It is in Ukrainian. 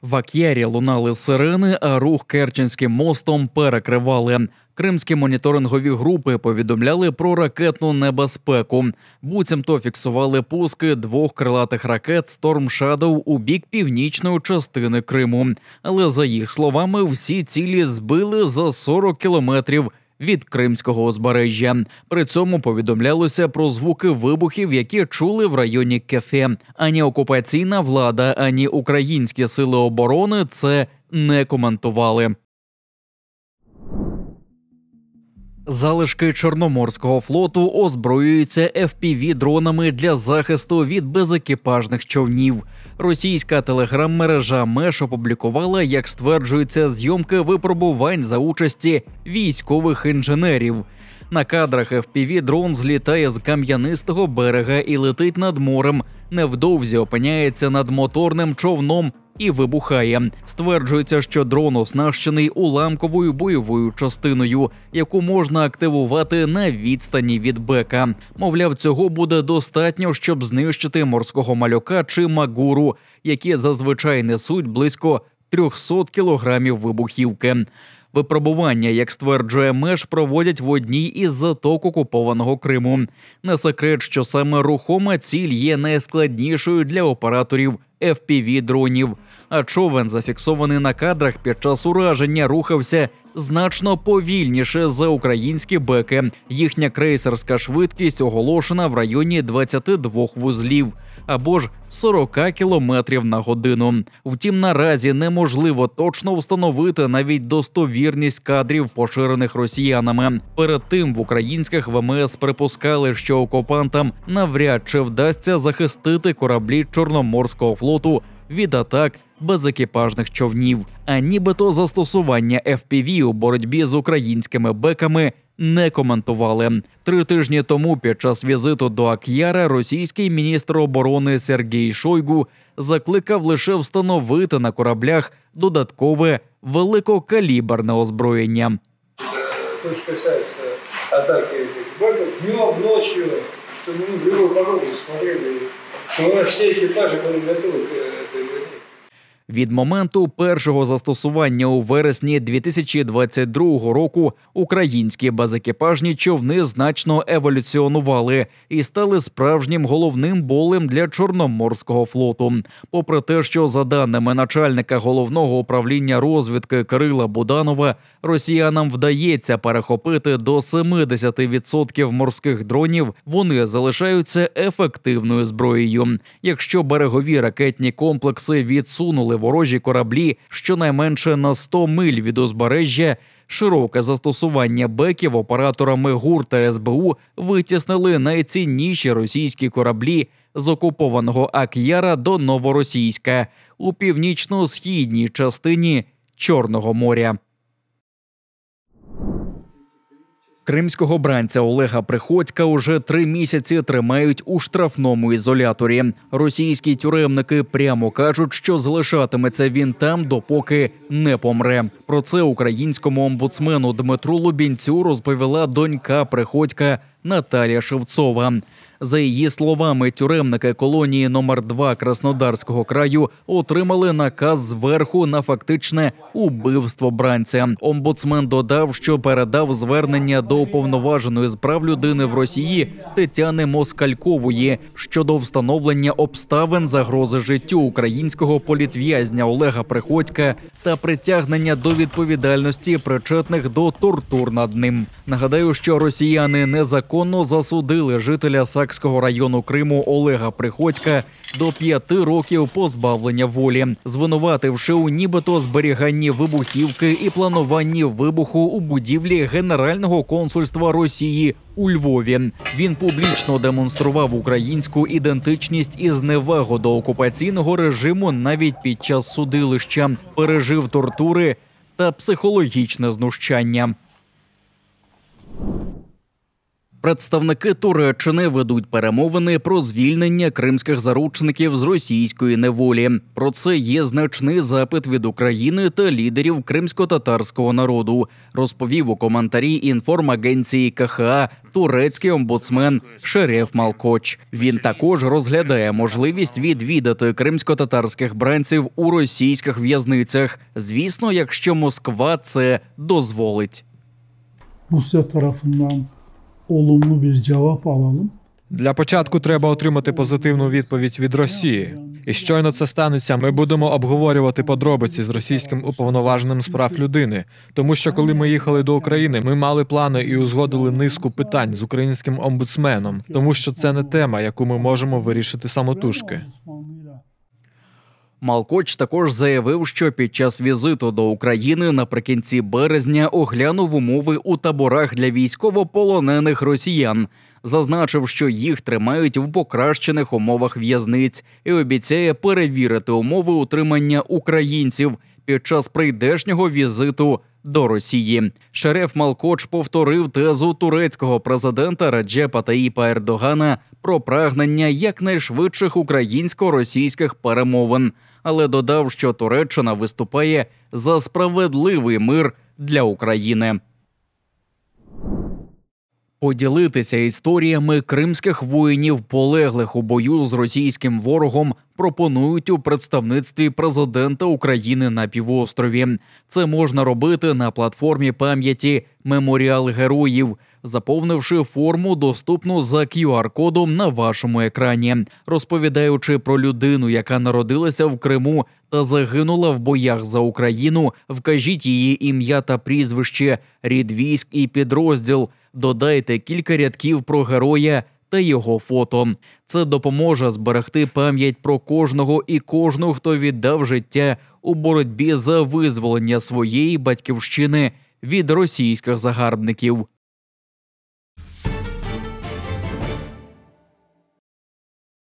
В Ак'ярі лунали сирени, а рух Керченським мостом перекривали. Кримські моніторингові групи повідомляли про ракетну небезпеку. Буцімто фіксували пуски 2 крилатих ракет «Storm Shadow» у бік північної частини Криму. Але, за їх словами, всі цілі збили за 40 кілометрів від кримського узбережжя. При цьому повідомлялося про звуки вибухів, які чули в районі Кефе. Ані окупаційна влада, ані українські сили оборони це не коментували. Залишки Чорноморського флоту озброюються FPV-дронами для захисту від безекіпажних човнів. Російська телеграм-мережа МЕШ опублікувала, як стверджується, зйомки випробувань за участі військових інженерів. На кадрах FPV-дрон злітає з кам'янистого берега і летить над морем. Невдовзі опиняється над моторним човном і вибухає. Стверджується, що дрон оснащений уламковою бойовою частиною, яку можна активувати на відстані від бека. Мовляв, цього буде достатньо, щоб знищити морського малюка чи магуру, які зазвичай несуть близько 300 кілограмів вибухівки. Випробування, як стверджує МЕШ, проводять в одній із заток окупованого Криму. Не секрет, що саме рухома ціль є найскладнішою для операторів FPV-дронів. А човен, зафіксований на кадрах під час ураження, рухався значно повільніше за українські беки. Їхня крейсерська швидкість оголошена в районі 22 вузлів або ж 40 кілометрів на годину. Втім, наразі неможливо точно встановити навіть достовірність кадрів, поширених росіянами. Перед тим в українських ВМС припускали, що окупантам навряд чи вдасться захистити кораблі Чорноморського флоту від атак безекіпажних човнів. А нібито застосування FPV у боротьбі з українськими беками не коментували. 3 тижні тому під час візиту до Ак'яра російський міністр оборони Сергій Шойгу закликав лише встановити на кораблях додаткове великокаліберне озброєння. Що касається атаки беків, днем, ночью, що ми в любую погоду смотрели, що у нас всі екіпажі були готові к этой війні. Від моменту першого застосування у вересні 2022 року українські безекіпажні човни значно еволюціонували і стали справжнім головним болем для Чорноморського флоту. Попри те, що за даними начальника головного управління розвідки Кирила Буданова, росіянам вдається перехопити до 70% морських дронів, вони залишаються ефективною зброєю. Якщо берегові ракетні комплекси відсунули ворожі кораблі щонайменше на 100 миль від узбережжя, широке застосування беків операторами ГУР та СБУ витіснили найцінніші російські кораблі з окупованого Ак'яра до Новоросійська у північно-східній частині Чорного моря. Кримського бранця Олега Приходька уже 3 місяці тримають у штрафному ізоляторі. Російські тюремники прямо кажуть, що залишатиметься він там, допоки не помре. Про це українському омбудсмену Дмитру Лубінцю розповіла донька Приходька Наталія Шевцова. За її словами, тюремники колонії номер 2 Краснодарського краю отримали наказ зверху на фактичне убивство бранця. Омбудсмен додав, що передав звернення до уповноваженої з прав людини в Росії Тетяни Москалькової щодо встановлення обставин загрози життю українського політв'язня Олега Приходька та притягнення до відповідальності причетних до тортур над ним. Нагадаю, що росіяни незаконно засудили жителя Сакського району Криму Олега Приходька до 5 років позбавлення волі, звинувативши у нібито зберіганні вибухівки і плануванні вибуху у будівлі Генерального консульства Росії у Львові. Він публічно демонстрував українську ідентичність і зневагу до окупаційного режиму навіть під час судилища, пережив тортури та психологічне знущання. Представники Туреччини ведуть перемовини про звільнення кримських заручників з російської неволі. Про це є значний запит від України та лідерів кримсько-татарського народу, розповів у коментарі інформагенції КХА турецький омбудсмен Шереф Малкоч. Він також розглядає можливість відвідати кримсько-татарських бранців у російських в'язницях, звісно, якщо Москва це дозволить. Rusya tarafından olumlu bir cevap alalım. Для початку треба отримати позитивну відповідь від Росії. І щойно це станеться, ми будемо обговорювати подробиці з російським уповноваженим з прав людини. Тому що коли ми їхали до України, ми мали плани і узгодили низку питань з українським омбудсменом. Тому що це не тема, яку ми можемо вирішити самотужки. Малкоч також заявив, що під час візиту до України наприкінці березня оглянув умови у таборах для військовополонених росіян. Зазначив, що їх тримають в покращених умовах в'язниць і обіцяє перевірити умови утримання українців під час прийдешнього візиту до Росії. Шереф Малкоч повторив тезу турецького президента Реджепа Таїпа Ердогана про прагнення якнайшвидших українсько-російських перемовин, але додав, що Туреччина виступає за справедливий мир для України. Поділитися історіями кримських воїнів, полеглих у бою з російським ворогом, пропонують у представництві президента України на півострові. Це можна робити на платформі пам'яті «Меморіал героїв», заповнивши форму, доступну за QR-кодом на вашому екрані. Розповідаючи про людину, яка народилася в Криму та загинула в боях за Україну, вкажіть її ім'я та прізвище, рід військ і підрозділ. Додайте кілька рядків про героя та його фото. Це допоможе зберегти пам'ять про кожного і кожну, хто віддав життя у боротьбі за визволення своєї батьківщини від російських загарбників.